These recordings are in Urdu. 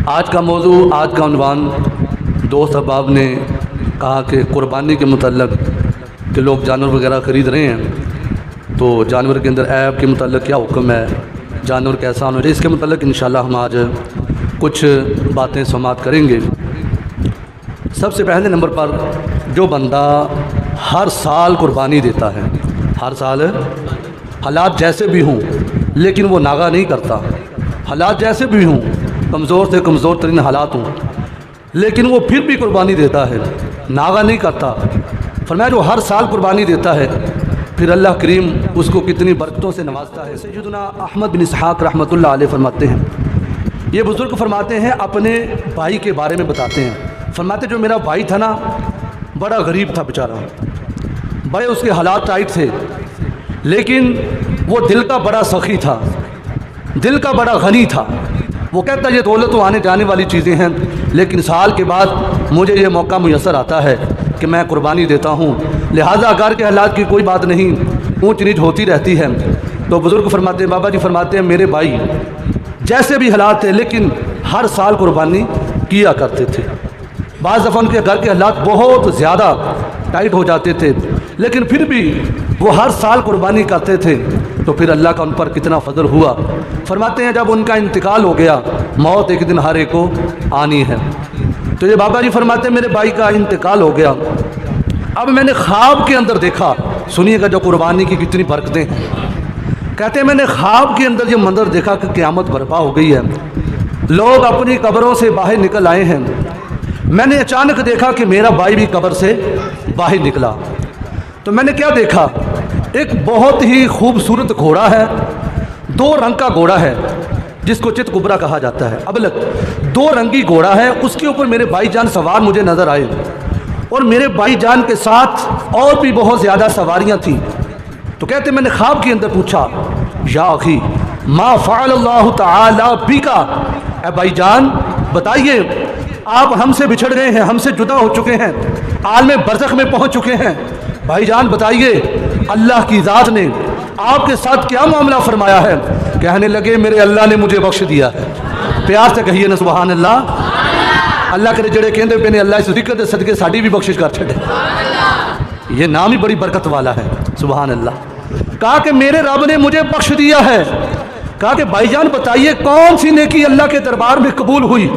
آج کا موضوع، آج کا عنوان دوست احباب نے کہا کہ قربانی کے متعلق کہ لوگ جانور وغیرہ خرید رہے ہیں تو جانور کے اندر عیب کے متعلق کیا حکم ہے، جانور کیسا ہونا چاہیے، اس کے متعلق انشاءاللہ ہم آج کچھ باتیں سماعت کریں گے۔ سب سے پہلے نمبر پر جو بندہ ہر سال قربانی دیتا ہے، ہر سال حالات جیسے بھی ہوں لیکن وہ ناغہ نہیں کرتا، حالات جیسے بھی ہوں، کمزور سے کمزور ترین حالات ہوں لیکن وہ پھر بھی قربانی دیتا ہے، ناغہ نہیں کرتا۔ فرمایا جو ہر سال قربانی دیتا ہے پھر اللہ کریم اس کو کتنی برکتوں سے نوازتا ہے۔ سیدنا احمد بن اسحاق رحمۃ اللہ علیہ فرماتے ہیں، یہ بزرگ فرماتے ہیں، اپنے بھائی کے بارے میں بتاتے ہیں، فرماتے جو میرا بھائی تھا نا بڑا غریب تھا بیچارہ، بڑے اس کے حالات ٹائٹ تھے لیکن وہ دل کا بڑا سخی تھا، دل کا بڑا غنی تھا۔ وہ کہتا ہے یہ دولت تو آنے جانے والی چیزیں ہیں لیکن سال کے بعد مجھے یہ موقع میسر آتا ہے کہ میں قربانی دیتا ہوں، لہٰذا گھر کے حالات کی کوئی بات نہیں، اونچ نیچ ہوتی رہتی ہے۔ تو بزرگ فرماتے ہیں، بابا جی فرماتے ہیں میرے بھائی جیسے بھی حالات تھے لیکن ہر سال قربانی کیا کرتے تھے۔ بعض دفعہ ان کے گھر کے حالات بہت زیادہ ٹائٹ ہو جاتے تھے لیکن پھر بھی وہ ہر سال قربانی کرتے تھے، تو پھر اللہ کا ان پر کتنا فضل ہوا۔ فرماتے ہیں جب ان کا انتقال ہو گیا، موت ایک دن ہر ایک کو آنی ہے، تو یہ بابا جی فرماتے ہیں میرے بھائی کا انتقال ہو گیا، اب میں نے خواب کے اندر دیکھا، سنیے گا جو قربانی کی کتنی برکتیں ہیں۔ کہتے ہیں میں نے خواب کے اندر یہ منظر دیکھا کہ قیامت برپا ہو گئی ہے، لوگ اپنی قبروں سے باہر نکل آئے ہیں، میں نے اچانک دیکھا کہ میرا بھائی بھی قبر سے باہر نکلا۔ تو میں نے کیا دیکھا، ایک بہت ہی خوبصورت گھوڑا ہے، دو رنگ کا گھوڑا ہے جس کو چت کبرا کہا جاتا ہے، ابلک دو رنگی گھوڑا ہے، اس کے اوپر میرے بھائی جان سوار مجھے نظر آئے اور میرے بھائی جان کے ساتھ اور بھی بہت زیادہ سواریاں تھیں۔ تو کہتے میں نے خواب کے اندر پوچھا یا اخی ما فعل اللہ تعالی بکا، اے بھائی جان بتائیے آپ ہم سے بچھڑ گئے ہیں، ہم سے جدا ہو چکے ہیں، عالم برزخ میں پہنچ چکے ہیں، بھائی جان بتائیے اللہ کی ذات نے آپ کے ساتھ کیا معاملہ فرمایا ہے؟ کہنے لگے میرے اللہ نے مجھے بخش دیا ہے۔ پیار سے کہیے نا سبحان اللہ۔ اللہ کرے جڑے کہندے پہ نے اللہ اس ذکر دے صدقے ساڈی بھی بخشش کر چھڑے، یہ نام ہی بڑی برکت والا ہے، سبحان اللہ۔ کہا کہ میرے رب نے مجھے بخش دیا ہے۔ کہا کہ بھائی جان بتائیے کون سی نیکی اللہ کے دربار میں قبول ہوئی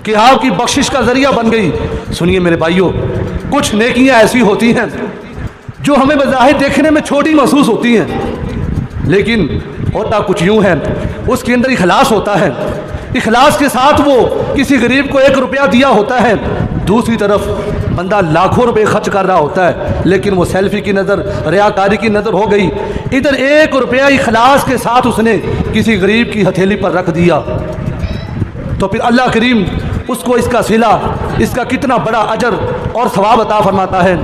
کہ آپ کی بخشش کا ذریعہ بن گئی؟ سنیے میرے بھائیوں، کچھ نیکیاں ایسی ہوتی ہیں جو ہمیں بظاہر دیکھنے میں چھوٹی محسوس ہوتی ہیں لیکن ہوتا کچھ یوں ہے، اس کے اندر اخلاص ہوتا ہے، اخلاص کے ساتھ وہ کسی غریب کو 1 روپیہ دیا ہوتا ہے، دوسری طرف بندہ لاکھوں روپے خرچ کر رہا ہوتا ہے لیکن وہ سیلفی کی نظر، ریاکاری کی نظر ہو گئی، ادھر 1 روپیہ اخلاص کے ساتھ اس نے کسی غریب کی ہتھیلی پر رکھ دیا، تو پھر اللہ کریم اس کو اس کا صلہ، اس کا کتنا بڑا اجر اور ثواب عطا فرماتا ہے۔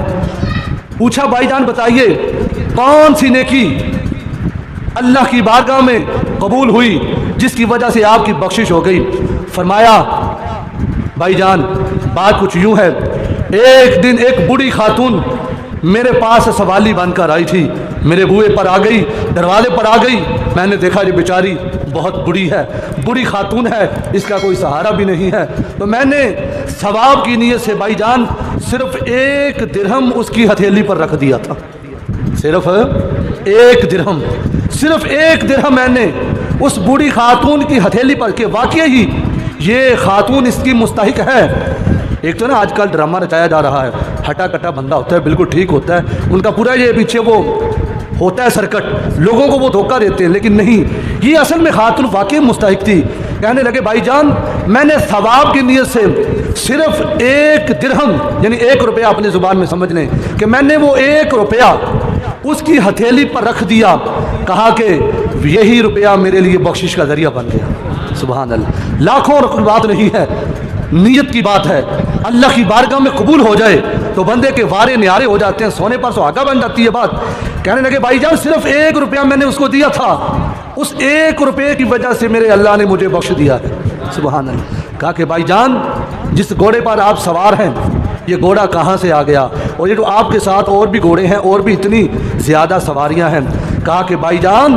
پوچھا بھائی جان بتائیے کون سی نیکی اللہ کی بارگاہ میں قبول ہوئی جس کی وجہ سے آپ کی بخشش ہو گئی؟ فرمایا بھائی جان بات کچھ یوں ہے، ایک دن ایک بوڑھی خاتون میرے پاس سوالی بن کر آئی تھی، میرے بوئے پر آ گئی، دروازے پر آ گئی، میں نے دیکھا یہ بیچاری بہت بڑی ہے، بڑی خاتون ہے، اس کا کوئی سہارا بھی نہیں ہے، تو میں نے ثواب کی نیت سے بھائی جان صرف 1 درہم اس کی ہتھیلی پر رکھ دیا تھا، صرف 1 درہم، صرف 1 درہم میں نے اس بوڑھی خاتون کی ہتھیلی پر، کہ واقعی ہی یہ خاتون اس کی مستحق ہے۔ ایک تو نا آج کل ڈرامہ رچایا جا رہا ہے، ہٹا کٹا بندہ ہوتا ہے، بالکل ٹھیک ہوتا ہے، ان کا پورا یہ پیچھے وہ ہوتا ہے سرکٹ، لوگوں کو وہ دھوکہ دیتے ہیں، لیکن نہیں، یہ اصل میں خاتون واقعی مستحق تھی۔ کہنے لگے بھائی جان میں نے ثواب کی نیت سے صرف 1 درہم یعنی 1 روپیہ اپنی زبان میں سمجھ لیں کہ میں نے وہ 1 روپیہ اس کی ہتھیلی پر رکھ دیا، کہا کہ یہی روپیہ میرے لیے بخشش کا ذریعہ بن گیا، سبحان اللہ۔ لاکھوں روپے بات نہیں ہے، نیت کی بات ہے، اللہ کی بارگاہ میں قبول ہو جائے تو بندے کے وارے نیارے ہو جاتے ہیں، سونے پر سہاگا بن جاتی ہے بات۔ کہنے لگے بھائی جان صرف 1 روپیہ میں نے اس کو دیا تھا، اس 1 روپے کی وجہ سے میرے اللہ نے مجھے بخش دیا ہے، سبحان اللہ۔ کہا کہ بھائی جان جس گھوڑے پر آپ سوار ہیں یہ گھوڑا کہاں سے آ گیا، اور یہ جو آپ کے ساتھ اور بھی گھوڑے ہیں اور بھی اتنی زیادہ سواریاں ہیں؟ کہا کہ بھائی جان